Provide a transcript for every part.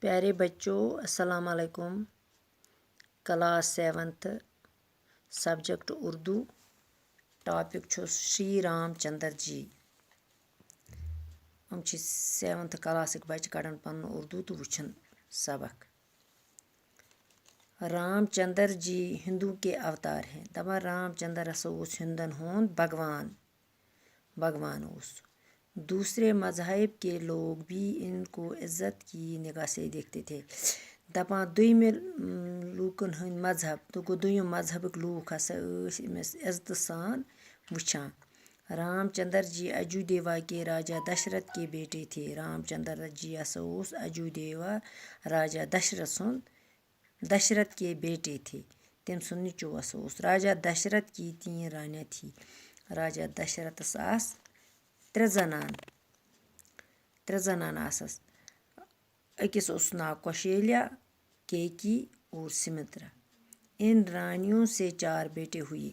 پیارے بچوں السلام علیکم. Class 7th subject Urdu. Topic چھُ شری رام چندر جی. ہم چھِ 7th کلاسٕکۍ بچہٕ کڑان پنُن اردو تہٕ وٕچھان سبق. رام چندر جی ہندو کے اوتار ہیں. دپان رام چندر ہسا اوس ہندن ہُنٛد بھگوان اوس. دوسرے مذہب کے لوگ بھی ان کو عزت کی نگاہ سے دیکھتے تھے. دپان دویمہِ لوٗکن ہٕنٛدۍ مذہب تہٕ گوٚو دوٚیِم مذہبٕکۍ لوٗکھ ہسا ٲسۍ أمِس عزتہٕ سان وٕچھان. رام چندر جی اجودیوا کے راجا دشرت کے بیٹے تھے. رام چندر جی ہسا اوس اجودیوا راجا دشرت کے بیٹے تھے. تٔمۍ سُنٛد نیٚچوٗ ہسا اوس. راجا دشرت کی 3 رانیاں تھی. راجا دشرتس آسہٕ 3 زنان آسس. أکِس اوس ناو کوشیلیا, کیکی اور سمترا. ان رانیوں سے 4 بیٹے ہوئے.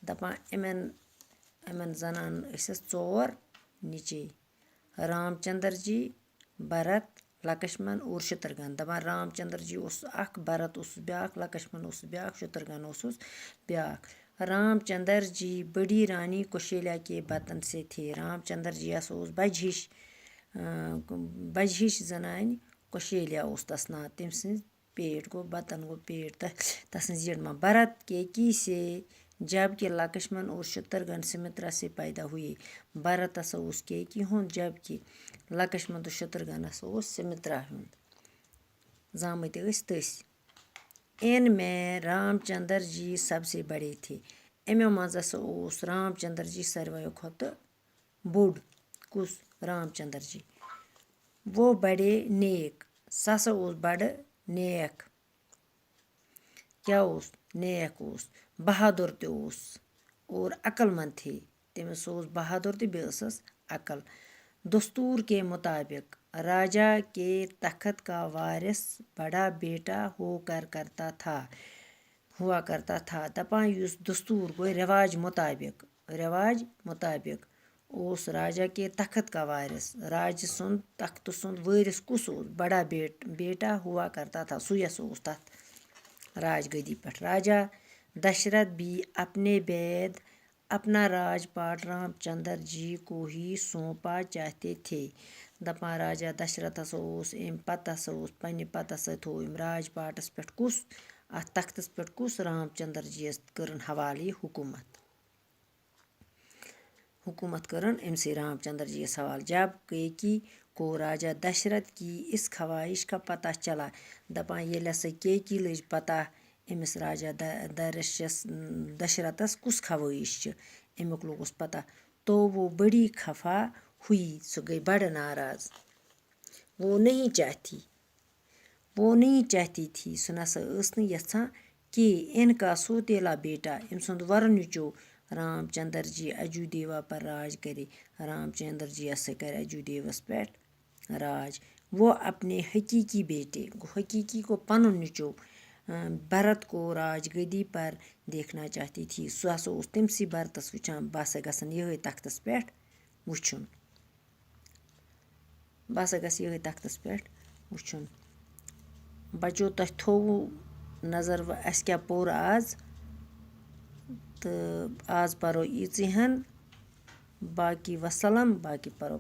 دپان یِمن زنانن ٲسِس 4 نیٚچے. رام چندر جی, بھرت, لکشمن اور شترگھن. دپان رام چندر جی اوس اکھ, بھرت اوسُس بیٛاکھ, لکشمن اوسُس بیٛاکھ, شترگھن اوسُس بیٛاکھ. رام چندر جی بڑی رانی کوشیلیا کے بطن سے تھے. رام چندر جی ہسا اوس بجہِ ہِش زنانہِ کوشیلیا اوس تس ناو. تٔمۍ سٕنٛز پیٹ گوٚو بطن گوٚو پیٹ تسٕنٛز یٔڈ ما. بھرت کیکی سے جبکہ لکشمن اور شترگھن سمترا سے پیدا ہوئے. بھرت ہسا اوس کیکی ہُنٛد, جبکہ لکشمن تہٕ شترگھن ہسا اوس سمترا ہُنٛد. زامٕتۍ ٲسۍ تٔسۍ. ان میں رام چندر جی سب سے بڑے تھے. امیو منٛز ہسا اوس رام چندر جی سارویو کھۄتہٕ بوٚڑ. کُس؟ رام چندر جی. وہ بڑے نیک. سُہ ہسا اوس بڑٕ نیک. کیٛاہ اوس؟ نیک اوس. بہادُر تہِ اوس اور عقل مند تھے. تٔمِس اوس بہادُر تہٕ بیٚیہِ ٲسٕس عقل. دستور کے مطابق راجا کے تخت کا وارث بڑا بیٹا ہوا کرتا تھا. دپان یُس دستور گوٚو رٮ۪واج مطابق اوس راجا کے تخت کا وارث, راجہِ سُنٛد تختہٕ سُنٛد وٲرِث کُس اوس؟ بڑا بیٹا ہوا کرتا تھا. سُے ہسا اوس تتھ راج گدی پٮ۪ٹھ. راجا دشرت بھی اپنے بعد اپنا راج پاٹ رام چندر جی کو ہی سونپا چاہتے تھے. دپان راجا دشرت ہسا اوس امہِ پتہٕ ہسا اوس پننہِ پتہٕ ہسا تھوو أمۍ راج پاٹس پٮ۪ٹھ کُس, اتھ تختس پٮ۪ٹھ کُس؟ رام چندر جی یس کٔرٕن حوالہٕ یہِ حکوٗمت کٔرٕن أمسٕے رام چندر جی یس حوالہٕ. جب کیکی کو راجا دشرت کی اس خواہش کا پتہ چلا. دپان ییٚلہِ ہسا کیکی لٔج پتہ أمِس راجا دشرتس کُس خوٲہش چھِ, امیُک لوٚگُس پتہ. تو وہ بڑی خفا ہوئی. سُہ گٔے بڑٕ ناراض. وہ نہیں چاہتی تھی. سُہ نسا ٲس نہٕ یژھان کہ ان کا سوتیلا بیٹا, أمۍ سُنٛد وۄرٕ نیٚچوٗ رام چندر جی اجودیوا پر راج کرے. رام چندر جی ہسا کرِ اجودیوس پٮ۪ٹھ راج. وہ اپنے حقیقی بیٹے, گوٚو حقیقی گوٚو پنُن نیٚچوٗ, بھرت کو راج گدی پر دیکھنا چاہتی تھی. سُہ ہسا اوس تٔمسٕے بھرتس وٕچھان بہٕ ہسا گژھن یِہٕے تختس پٮ۪ٹھ وٕچھُن. بچو تۄہہِ تھوٚوُ نظر اَسہِ کیٛاہ پوٚر آز, تہٕ آز پرو ییٖژٕے ہن. باقی وسلام. باقی پرو